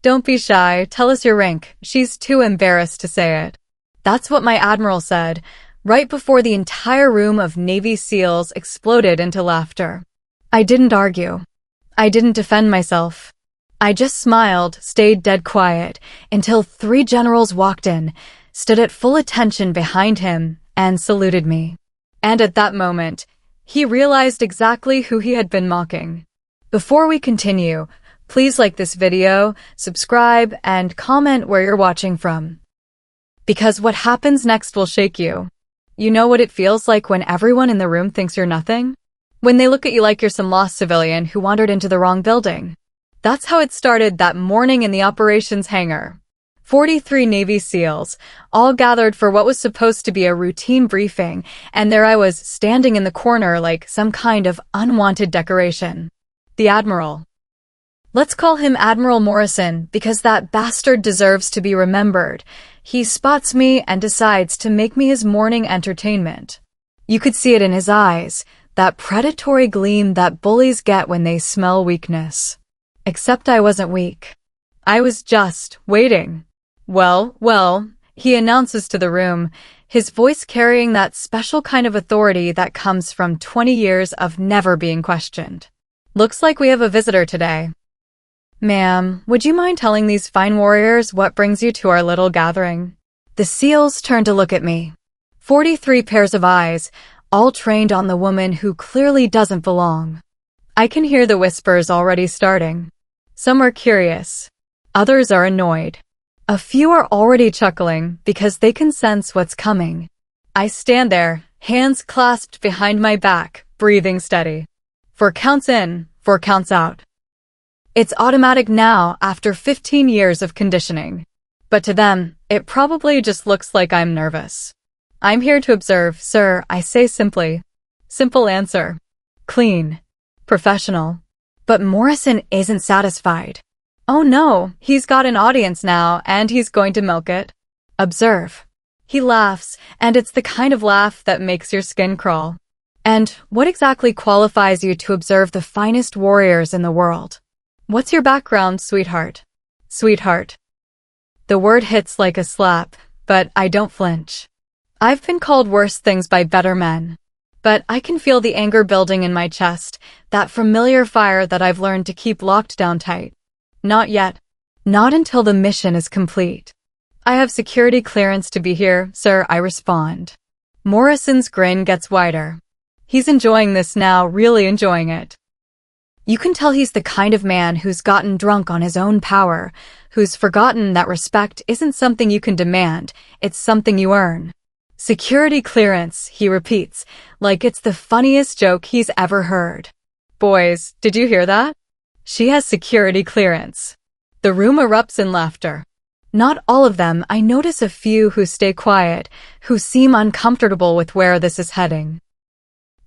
Don't be shy, tell us your rank. She's too embarrassed to say it. That's what my admiral said, right before the entire room of Navy SEALs exploded into laughter. I didn't argue. I didn't defend myself. I just smiled, stayed dead quiet, until 3 generals walked in, stood at full attention behind him, and saluted me. And at that moment, he realized exactly who he had been mocking. Before we continue, please like this video, subscribe, and comment where you're watching from. Because what happens next will shake you. You know what it feels like when everyone in the room thinks you're nothing? When they look at you like you're some lost civilian who wandered into the wrong building. That's how it started that morning in the operations hangar. 43 Navy SEALs, all gathered for what was supposed to be a routine briefing, and there I was standing in the corner like some kind of unwanted decoration. The Admiral. Let's call him Admiral Morrison because that bastard deserves to be remembered. He spots me and decides to make me his morning entertainment. You could see it in his eyes, that predatory gleam that bullies get when they smell weakness. Except I wasn't weak. I was just waiting. Well, he announces to the room, his voice carrying that special kind of authority that comes from 20 years of never being questioned. Looks like we have a visitor today. Ma'am, would you mind telling these fine warriors what brings you to our little gathering? The SEALs turn to look at me. 43 pairs of eyes, all trained on the woman who clearly doesn't belong. I can hear the whispers already starting. Some are curious. Others are annoyed. A few are already chuckling because they can sense what's coming. I stand there, hands clasped behind my back, breathing steady. 4 counts in, 4 counts out. It's automatic now after 15 years of conditioning. But to them, it probably just looks like I'm nervous. I'm here to observe, sir, I say simply. Simple answer. Clean. Professional. But Morrison isn't satisfied. Oh no, he's got an audience now and he's going to milk it. Observe. He laughs, and it's the kind of laugh that makes your skin crawl. And what exactly qualifies you to observe the finest warriors in the world? What's your background, sweetheart? Sweetheart. The word hits like a slap, but I don't flinch. I've been called worse things by better men. But I can feel the anger building in my chest, that familiar fire that I've learned to keep locked down tight. Not yet. Not until the mission is complete. I have security clearance to be here, sir, I respond. Morrison's grin gets wider. He's enjoying this now, really enjoying it. You can tell he's the kind of man who's gotten drunk on his own power, who's forgotten that respect isn't something you can demand, it's something you earn. Security clearance, he repeats, like it's the funniest joke he's ever heard. Boys, did you hear that? She has security clearance. The room erupts in laughter. Not all of them, I notice a few who stay quiet, who seem uncomfortable with where this is heading.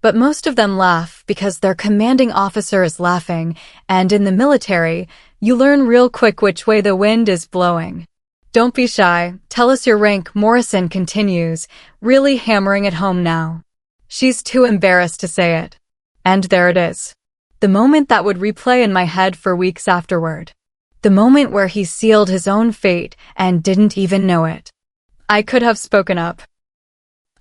But most of them laugh because their commanding officer is laughing, and in the military, you learn real quick which way the wind is blowing. Don't be shy, tell us your rank, Morrison continues, really hammering it home now. She's too embarrassed to say it. And there it is. The moment that would replay in my head for weeks afterward. The moment where he sealed his own fate and didn't even know it. I could have spoken up.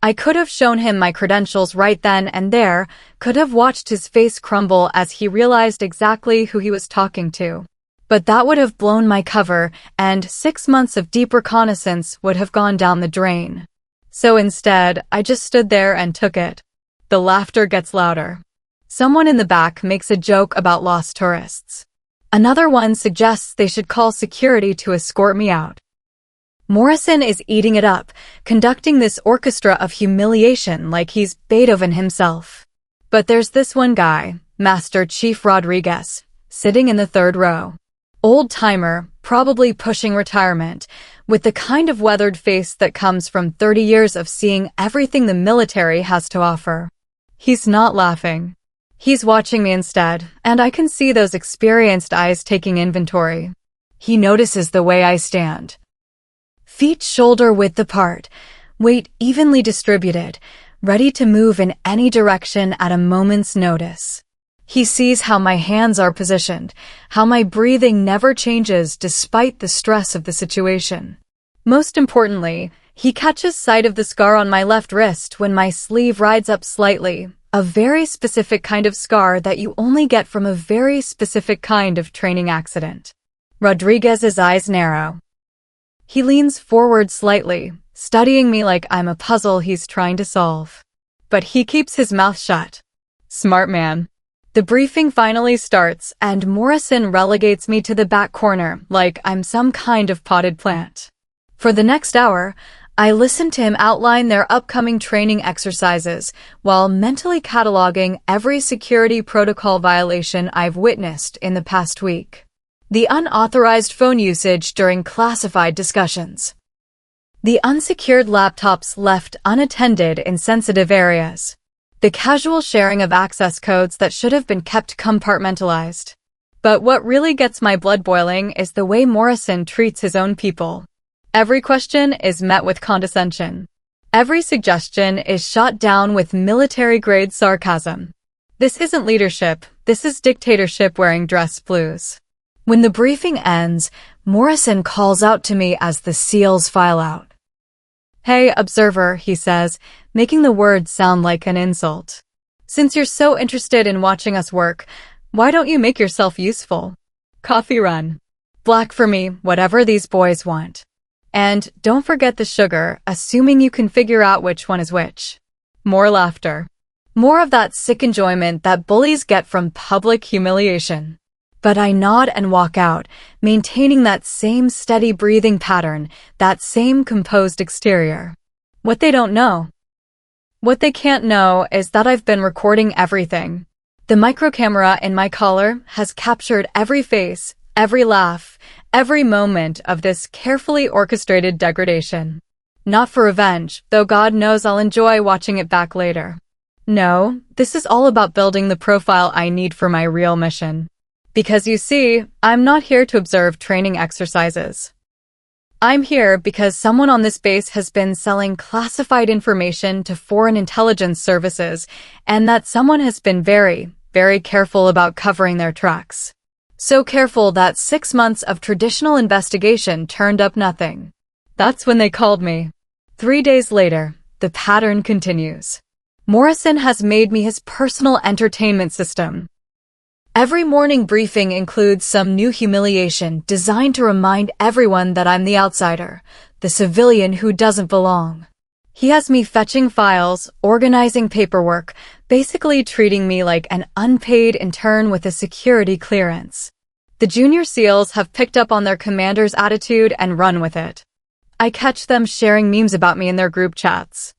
I could have shown him my credentials right then and there, could have watched his face crumble as he realized exactly who he was talking to. But that would have blown my cover, and 6 months of deep reconnaissance would have gone down the drain. So instead, I just stood there and took it. The laughter gets louder. Someone in the back makes a joke about lost tourists. Another one suggests they should call security to escort me out. Morrison is eating it up, conducting this orchestra of humiliation like he's Beethoven himself. But there's this one guy, Master Chief Rodriguez, sitting in the 3rd row. Old-timer, probably pushing retirement, with the kind of weathered face that comes from 30 years of seeing everything the military has to offer. He's not laughing. He's watching me instead, and I can see those experienced eyes taking inventory. He notices the way I stand. Feet shoulder-width apart, weight evenly distributed, ready to move in any direction at a moment's notice. He sees how my hands are positioned, how my breathing never changes despite the stress of the situation. Most importantly, he catches sight of the scar on my left wrist when my sleeve rides up slightly, a very specific kind of scar that you only get from a very specific kind of training accident. Rodriguez's eyes narrow. He leans forward slightly, studying me like I'm a puzzle he's trying to solve. But he keeps his mouth shut. Smart man. The briefing finally starts, and Morrison relegates me to the back corner like I'm some kind of potted plant. For the next hour, I listen to him outline their upcoming training exercises while mentally cataloging every security protocol violation I've witnessed in the past week. The unauthorized phone usage during classified discussions. The unsecured laptops left unattended in sensitive areas. The casual sharing of access codes that should have been kept compartmentalized. But what really gets my blood boiling is the way Morrison treats his own people. Every question is met with condescension. Every suggestion is shot down with military-grade sarcasm. This isn't leadership, this is dictatorship wearing dress blues. When the briefing ends, Morrison calls out to me as the SEALs file out. Hey, observer, he says, making the words sound like an insult. Since you're so interested in watching us work, why don't you make yourself useful? Coffee run. Black for me, whatever these boys want. And don't forget the sugar, assuming you can figure out which one is which. More laughter. More of that sick enjoyment that bullies get from public humiliation. But I nod and walk out, maintaining that same steady breathing pattern, that same composed exterior. What they don't know. What they can't know is that I've been recording everything. The microcamera in my collar has captured every face, every laugh, every moment of this carefully orchestrated degradation. Not for revenge, though God knows I'll enjoy watching it back later. No, this is all about building the profile I need for my real mission. Because you see, I'm not here to observe training exercises. I'm here because someone on this base has been selling classified information to foreign intelligence services, and that someone has been very, very careful about covering their tracks. So careful that 6 months of traditional investigation turned up nothing. That's when they called me. 3 days later, the pattern continues. Morrison has made me his personal entertainment system. Every morning briefing includes some new humiliation designed to remind everyone that I'm the outsider, the civilian who doesn't belong. He has me fetching files, organizing paperwork, basically treating me like an unpaid intern with a security clearance. The junior SEALs have picked up on their commander's attitude and run with it. I catch them sharing memes about me in their group chats.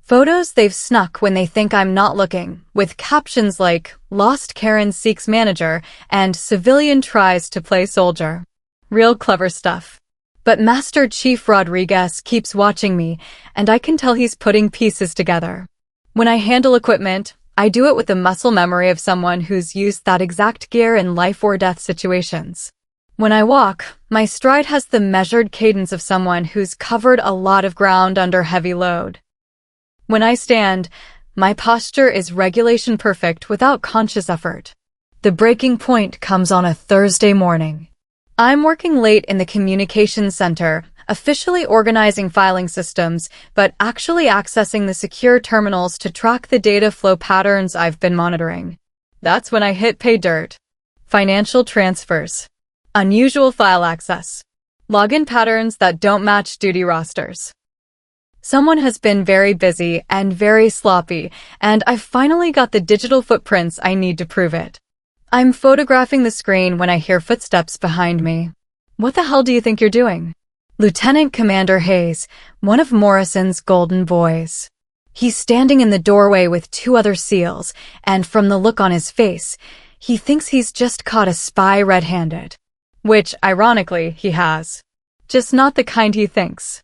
Photos they've snuck when they think I'm not looking, with captions like, Lost Karen seeks manager, and Civilian tries to play soldier. Real clever stuff. But Master Chief Rodriguez keeps watching me, and I can tell he's putting pieces together. When I handle equipment, I do it with the muscle memory of someone who's used that exact gear in life or death situations. When I walk, my stride has the measured cadence of someone who's covered a lot of ground under heavy load. When I stand, my posture is regulation perfect without conscious effort. The breaking point comes on a Thursday morning. I'm working late in the communications center, officially organizing filing systems, but actually accessing the secure terminals to track the data flow patterns I've been monitoring. That's when I hit pay dirt. Financial transfers. Unusual file access. Login patterns that don't match duty rosters. Someone has been very busy and very sloppy, and I've finally got the digital footprints I need to prove it. I'm photographing the screen when I hear footsteps behind me. What the hell do you think you're doing? Lieutenant Commander Hayes, one of Morrison's golden boys. He's standing in the doorway with 2 other SEALs, and from the look on his face, he thinks he's just caught a spy red-handed. Which, ironically, he has. Just not the kind he thinks.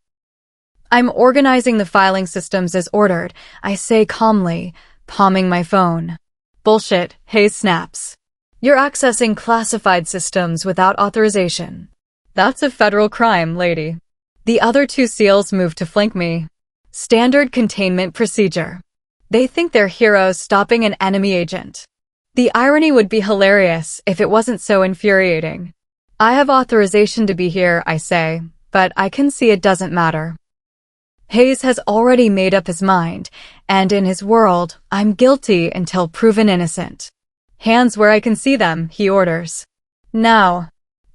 I'm organizing the filing systems as ordered, I say calmly, palming my phone. Bullshit, Hayes snaps. You're accessing classified systems without authorization. That's a federal crime, lady. The other 2 SEALs move to flank me. Standard containment procedure. They think they're heroes stopping an enemy agent. The irony would be hilarious if it wasn't so infuriating. I have authorization to be here, I say, but I can see it doesn't matter. Hayes has already made up his mind, and in his world, I'm guilty until proven innocent. Hands where I can see them, he orders. Now.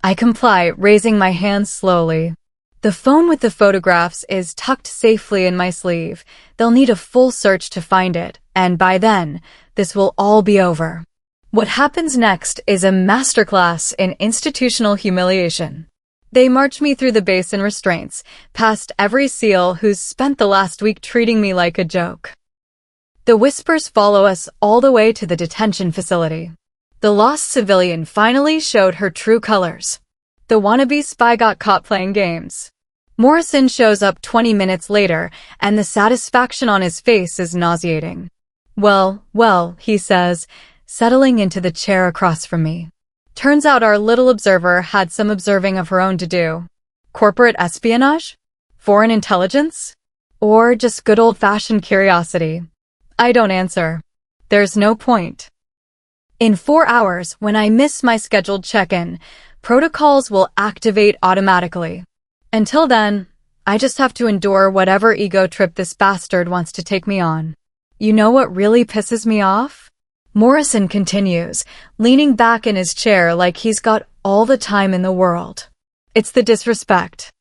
I comply, raising my hands slowly. The phone with the photographs is tucked safely in my sleeve. They'll need a full search to find it, and by then, this will all be over. What happens next is a masterclass in institutional humiliation. They march me through the base in restraints, past every SEAL who's spent the last week treating me like a joke. The whispers follow us all the way to the detention facility. The lost civilian finally showed her true colors. The wannabe spy got caught playing games. Morrison shows up 20 minutes later, and the satisfaction on his face is nauseating. Well, he says, settling into the chair across from me. Turns out our little observer had some observing of her own to do. Corporate espionage? Foreign intelligence? Or just good old-fashioned curiosity? I don't answer. There's no point. In 4 hours, when I miss my scheduled check-in, protocols will activate automatically. Until then, I just have to endure whatever ego trip this bastard wants to take me on. You know what really pisses me off? Morrison continues, leaning back in his chair like he's got all the time in the world. It's the disrespect.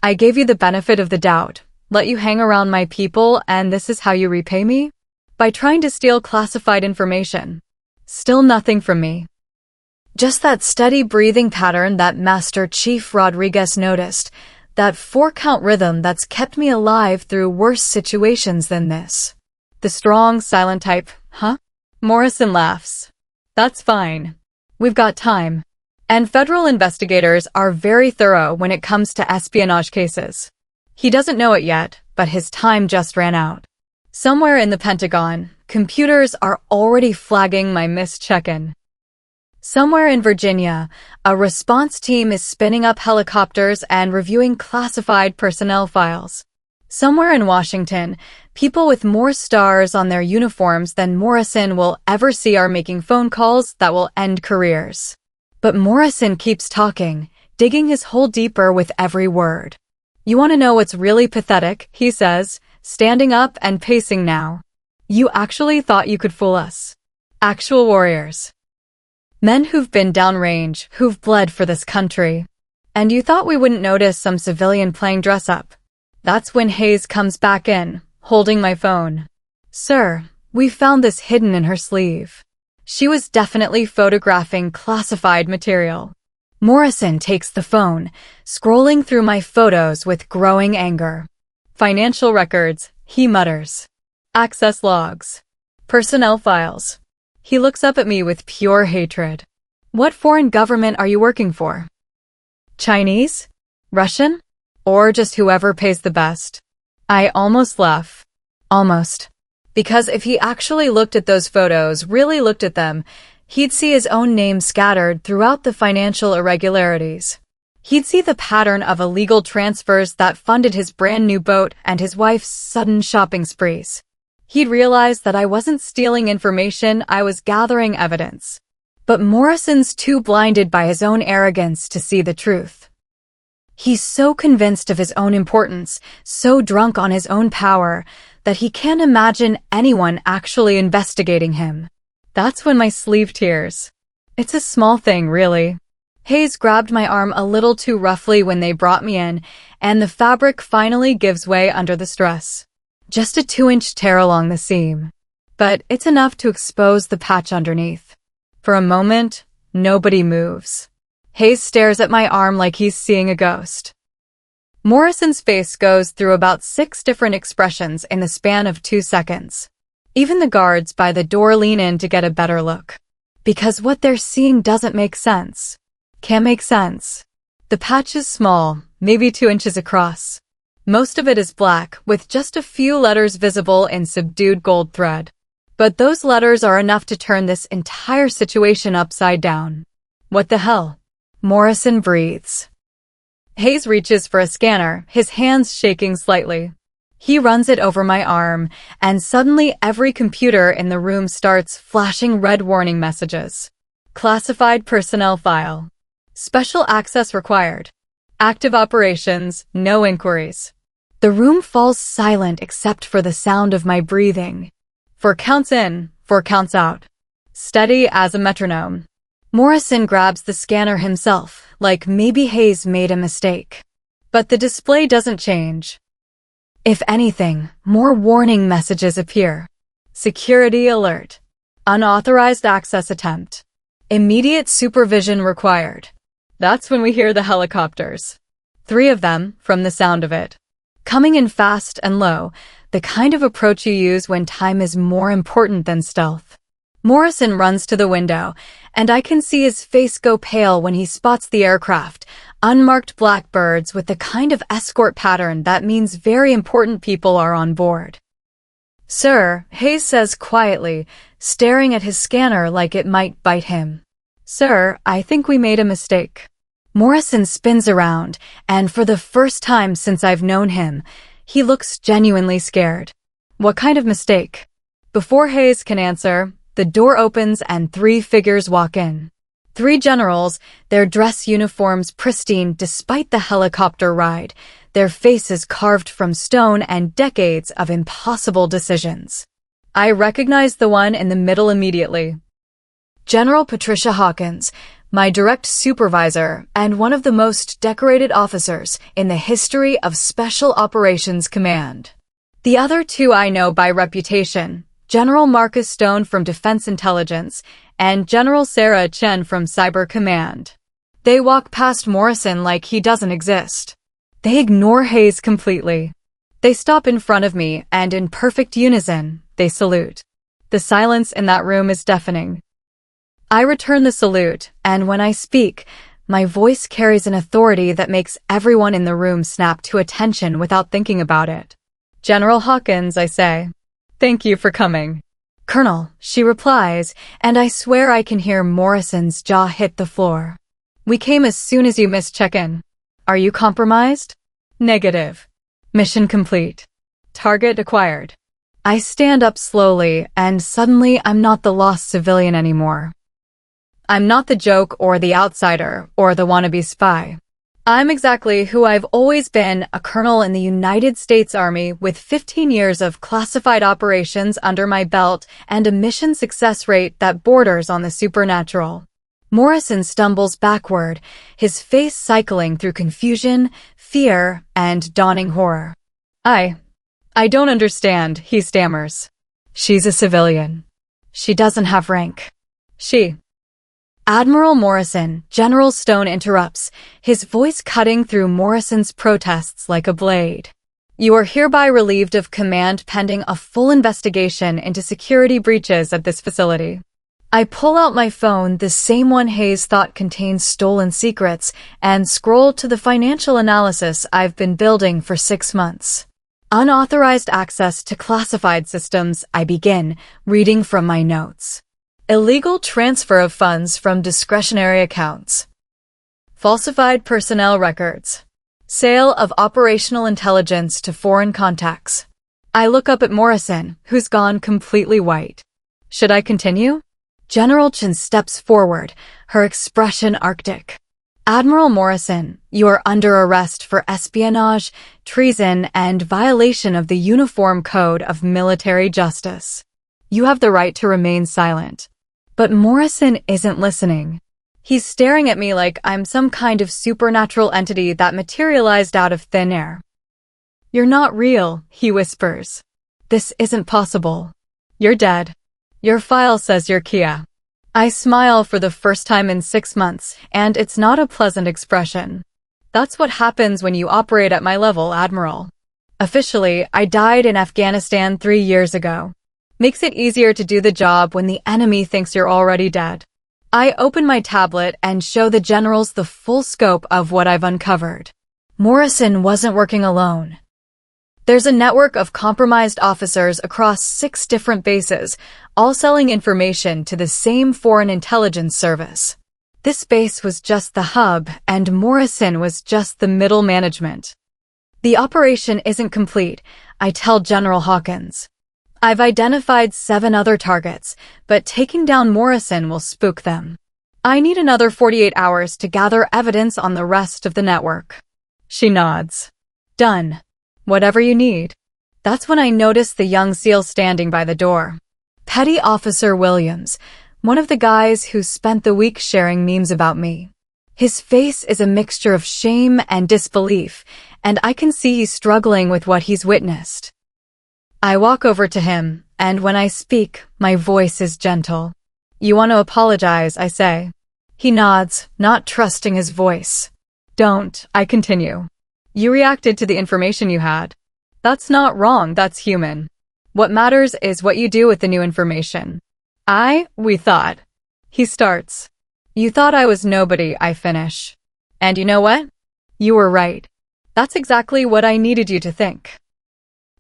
I gave you the benefit of the doubt, let you hang around my people, and this is how you repay me? By trying to steal classified information. Still nothing from me. Just that steady breathing pattern that Master Chief Rodriguez noticed, that 4-count rhythm that's kept me alive through worse situations than this. The strong, silent type, huh? Morrison laughs. That's fine. We've got time. And federal investigators are very thorough when it comes to espionage cases. He doesn't know it yet, but his time just ran out. Somewhere in the Pentagon, computers are already flagging my missed check-in. Somewhere in Virginia, a response team is spinning up helicopters and reviewing classified personnel files. Somewhere in Washington, people with more stars on their uniforms than Morrison will ever see are making phone calls that will end careers. But Morrison keeps talking, digging his hole deeper with every word. You want to know what's really pathetic, he says, standing up and pacing now. You actually thought you could fool us. Actual warriors. Men who've been downrange, who've bled for this country. And you thought we wouldn't notice some civilian playing dress-up. That's when Hayes comes back in, holding my phone. Sir, we found this hidden in her sleeve. She was definitely photographing classified material. Morrison takes the phone, scrolling through my photos with growing anger. Financial records, he mutters. Access logs. Personnel files. He looks up at me with pure hatred. What foreign government are you working for? Chinese? Russian? Or just whoever pays the best? I almost laugh. Almost. Because if he actually looked at those photos, really looked at them, he'd see his own name scattered throughout the financial irregularities. He'd see the pattern of illegal transfers that funded his brand new boat and his wife's sudden shopping sprees. He'd realize that I wasn't stealing information, I was gathering evidence. But Morrison's too blinded by his own arrogance to see the truth. He's so convinced of his own importance, so drunk on his own power, that he can't imagine anyone actually investigating him. That's when my sleeve tears. It's a small thing, really. Hayes grabbed my arm a little too roughly when they brought me in, and the fabric finally gives way under the stress. Just a 2-inch tear along the seam. But it's enough to expose the patch underneath. For a moment, nobody moves. Hayes stares at my arm like he's seeing a ghost. Morrison's face goes through about 6 different expressions in the span of 2 seconds. Even the guards by the door lean in to get a better look. Because what they're seeing doesn't make sense. Can't make sense. The patch is small, maybe 2 inches across. Most of it is black, with just a few letters visible in subdued gold thread. But those letters are enough to turn this entire situation upside down. What the hell? Morrison breathes. Hayes reaches for a scanner, his hands shaking slightly. He runs it over my arm, and suddenly every computer in the room starts flashing red warning messages. Classified personnel file. Special access required. Active operations, no inquiries. The room falls silent except for the sound of my breathing. 4 counts in, 4 counts out. Steady as a metronome. Morrison grabs the scanner himself, like maybe Hayes made a mistake. But the display doesn't change. If anything, more warning messages appear. Security alert. Unauthorized access attempt. Immediate supervision required. That's when we hear the helicopters. 3 of them, from the sound of it. Coming in fast and low, the kind of approach you use when time is more important than stealth. Morrison runs to the window, and I can see his face go pale when he spots the aircraft, unmarked blackbirds with the kind of escort pattern that means very important people are on board. "Sir," Hayes says quietly, staring at his scanner like it might bite him. "Sir, I think we made a mistake." Morrison spins around, and for the first time since I've known him, he looks genuinely scared. "What kind of mistake?" Before Hayes can answer, the door opens and 3 figures walk in. 3 generals, their dress uniforms pristine despite the helicopter ride, their faces carved from stone and decades of impossible decisions. I recognize the one in the middle immediately. General Patricia Hawkins, my direct supervisor and one of the most decorated officers in the history of Special Operations Command. The other 2 I know by reputation, General Marcus Stone from Defense Intelligence and General Sarah Chen from Cyber Command. They walk past Morrison like he doesn't exist. They ignore Hayes completely. They stop in front of me and in perfect unison, they salute. The silence in that room is deafening. I return the salute, and when I speak, my voice carries an authority that makes everyone in the room snap to attention without thinking about it. "General Hawkins," I say. "Thank you for coming." "Colonel," she replies, and I swear I can hear Morrison's jaw hit the floor. "We came as soon as you missed check-in. Are you compromised?" "Negative. Mission complete. Target acquired." I stand up slowly, and suddenly I'm not the lost civilian anymore. I'm not the joke or the outsider or the wannabe spy. I'm exactly who I've always been, a colonel in the United States Army with 15 years of classified operations under my belt and a mission success rate that borders on the supernatural. Morrison stumbles backward, his face cycling through confusion, fear, and dawning horror. I don't understand," he stammers. "She's a civilian. She doesn't have rank. She..." Admiral Morrison, General Stone interrupts, his voice cutting through Morrison's protests like a blade. "You are hereby relieved of command pending a full investigation into security breaches at this facility." I pull out my phone, the same one Hayes thought contained stolen secrets, and scroll to the financial analysis I've been building for 6 months. Unauthorized access to classified systems, I begin, reading from my notes. Illegal transfer of funds from discretionary accounts. Falsified personnel records. Sale of operational intelligence to foreign contacts. I look up at Morrison, who's gone completely white. Should I continue? General Chen steps forward, her expression arctic. "Admiral Morrison, you are under arrest for espionage, treason, and violation of the Uniform Code of Military Justice. You have the right to remain silent." But Morrison isn't listening. He's staring at me like I'm some kind of supernatural entity that materialized out of thin air. "You're not real," he whispers. "This isn't possible. You're dead. Your file says you're Kia." I smile for the first time in 6 months, and it's not a pleasant expression. "That's what happens when you operate at my level, Admiral. Officially, I died in Afghanistan 3 years ago. Makes it easier to do the job when the enemy thinks you're already dead." I open my tablet and show the generals the full scope of what I've uncovered. Morrison wasn't working alone. There's a network of compromised officers across 6 different bases, all selling information to the same foreign intelligence service. This base was just the hub, and Morrison was just the middle management. The operation isn't complete. I tell General Hawkins. I've identified 7 other targets, but taking down Morrison will spook them. I need another 48 hours to gather evidence on the rest of the network. She nods. Done. Whatever you need. That's when I notice the young SEAL standing by the door. Petty Officer Williams, one of the guys who spent the week sharing memes about me. His face is a mixture of shame and disbelief, and I can see he's struggling with what he's witnessed. I walk over to him, and when I speak, my voice is gentle. You want to apologize, I say. He nods, not trusting his voice. Don't, I continue. You reacted to the information you had. That's not wrong, that's human. What matters is what you do with the new information. We thought. He starts. You thought I was nobody, I finish. And you know what? You were right. That's exactly what I needed you to think.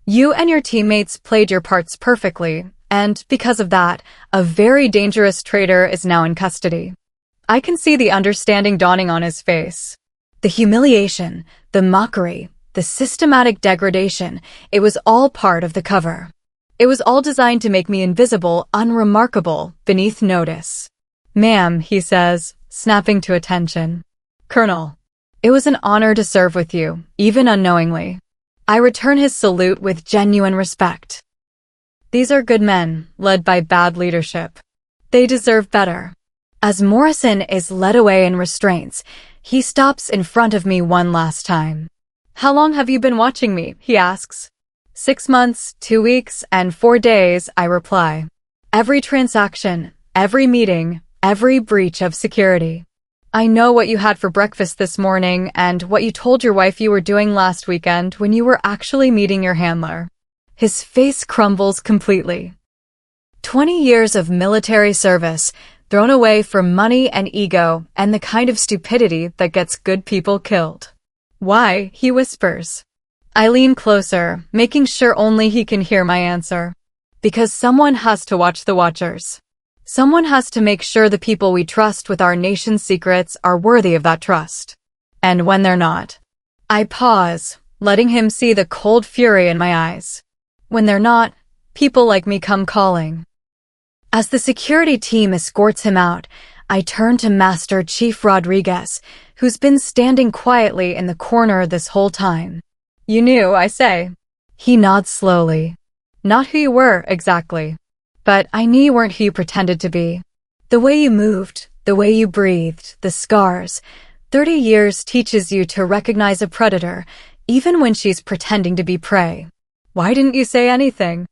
You and your teammates played your parts perfectly, and because of that, a very dangerous traitor is now in custody. I can see the understanding dawning on his face. The humiliation, the mockery, the systematic degradation, it was all part of the cover. It was all designed to make me invisible, unremarkable, beneath notice. Ma'am, he says, snapping to attention. Colonel, it was an honor to serve with you, even unknowingly. I return his salute with genuine respect. These are good men, led by bad leadership. They deserve better. As Morrison is led away in restraints, he stops in front of me one last time. How long have you been watching me? He asks. 6 months, 2 weeks, and 4 days, I reply. Every transaction, every meeting, every breach of security. I know what you had for breakfast this morning and what you told your wife you were doing last weekend when you were actually meeting your handler. His face crumbles completely. 20 years of military service, thrown away for money and ego and the kind of stupidity that gets good people killed. Why? He whispers. I lean closer, making sure only he can hear my answer. Because someone has to watch the watchers. Someone has to make sure the people we trust with our nation's secrets are worthy of that trust. And when they're not, I pause, letting him see the cold fury in my eyes. When they're not, people like me come calling. As the security team escorts him out, I turn to Master Chief Rodriguez, who's been standing quietly in the corner this whole time. You knew, I say. He nods slowly. Not who you were, exactly. But I knew you weren't who you pretended to be. The way you moved, the way you breathed, the scars. 30 years teaches you to recognize a predator, even when she's pretending to be prey. Why didn't you say anything?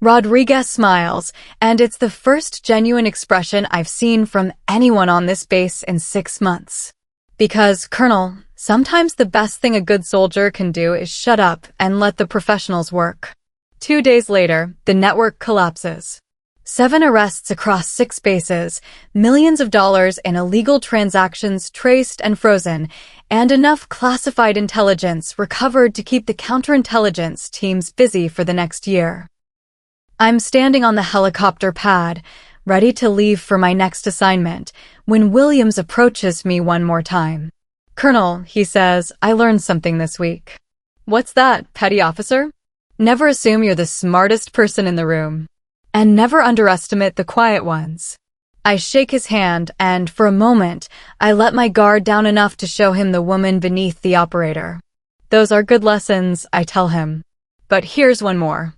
Rodriguez smiles, and it's the first genuine expression I've seen from anyone on this base in 6 months. Because, Colonel, sometimes the best thing a good soldier can do is shut up and let the professionals work. 2 days later, the network collapses. 7 arrests across 6 bases, millions of dollars in illegal transactions traced and frozen, and enough classified intelligence recovered to keep the counterintelligence teams busy for the next year. I'm standing on the helicopter pad, ready to leave for my next assignment, when Williams approaches me one more time. Colonel, he says, I learned something this week. What's that, petty officer? Never assume you're the smartest person in the room. And never underestimate the quiet ones. I shake his hand, and for a moment, I let my guard down enough to show him the woman beneath the operator. Those are good lessons, I tell him. But here's one more.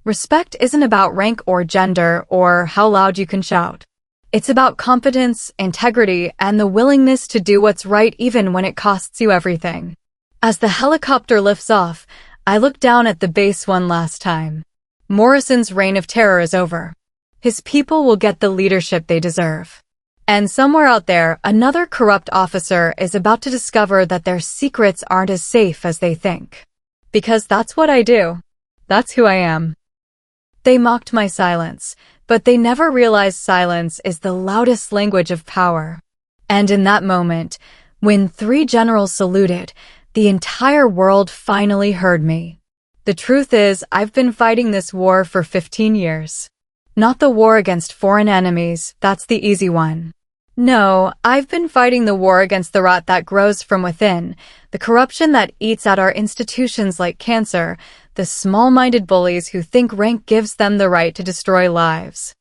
Respect isn't about rank or gender or how loud you can shout. It's about competence, integrity, and the willingness to do what's right even when it costs you everything. As the helicopter lifts off, I look down at the base one last time. Morrison's reign of terror is over. His people will get the leadership they deserve. And somewhere out there, another corrupt officer is about to discover that their secrets aren't as safe as they think. Because that's what I do. That's who I am. They mocked my silence, but they never realized silence is the loudest language of power. And in that moment, when 3 generals saluted, the entire world finally heard me. The truth is, I've been fighting this war for 15 years. Not the war against foreign enemies, that's the easy one. No, I've been fighting the war against the rot that grows from within, the corruption that eats at our institutions like cancer, the small-minded bullies who think rank gives them the right to destroy lives.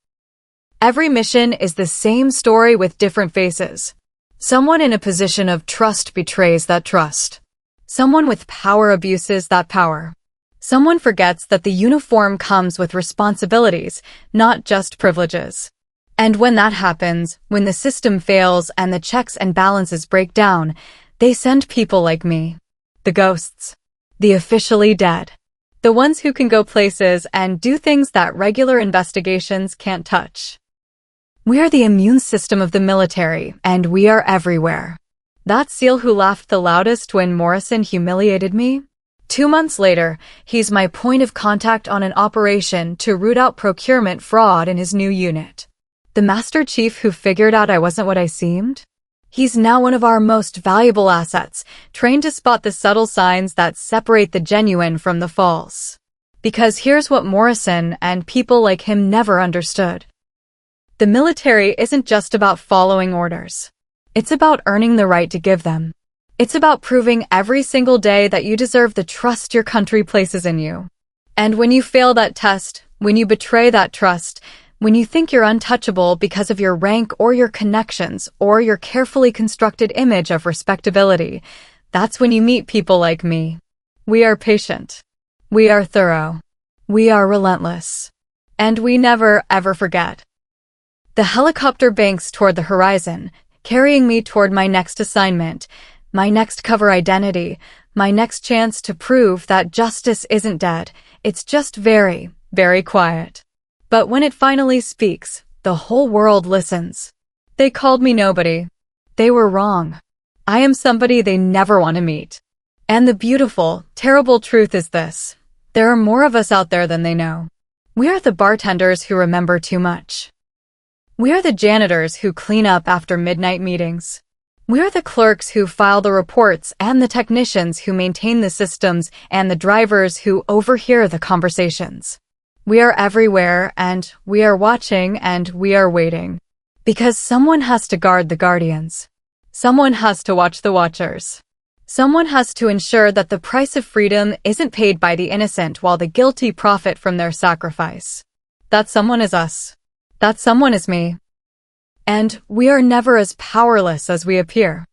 Every mission is the same story with different faces. Someone in a position of trust betrays that trust. Someone with power abuses that power. Someone forgets that the uniform comes with responsibilities, not just privileges. And when that happens, when the system fails and the checks and balances break down, they send people like me. The ghosts. The officially dead. The ones who can go places and do things that regular investigations can't touch. We are the immune system of the military, and we are everywhere. That SEAL who laughed the loudest when Morrison humiliated me? 2 months later, he's my point of contact on an operation to root out procurement fraud in his new unit. The Master Chief who figured out I wasn't what I seemed? He's now one of our most valuable assets, trained to spot the subtle signs that separate the genuine from the false. Because here's what Morrison and people like him never understood. The military isn't just about following orders. It's about earning the right to give them. It's about proving every single day that you deserve the trust your country places in you. And when you fail that test, when you betray that trust, when you think you're untouchable because of your rank or your connections or your carefully constructed image of respectability, that's when you meet people like me. We are patient. We are thorough. We are relentless. And we never, ever forget. The helicopter banks toward the horizon, carrying me toward my next assignment, my next cover identity, my next chance to prove that justice isn't dead. It's just very, very quiet. But when it finally speaks, the whole world listens. They called me nobody. They were wrong. I am somebody they never want to meet. And the beautiful, terrible truth is this. There are more of us out there than they know. We are the bartenders who remember too much. We are the janitors who clean up after midnight meetings. We are the clerks who file the reports and the technicians who maintain the systems and the drivers who overhear the conversations. We are everywhere, and we are watching, and we are waiting. Because someone has to guard the guardians. Someone has to watch the watchers. Someone has to ensure that the price of freedom isn't paid by the innocent while the guilty profit from their sacrifice. That someone is us. That someone is me. And we are never as powerless as we appear.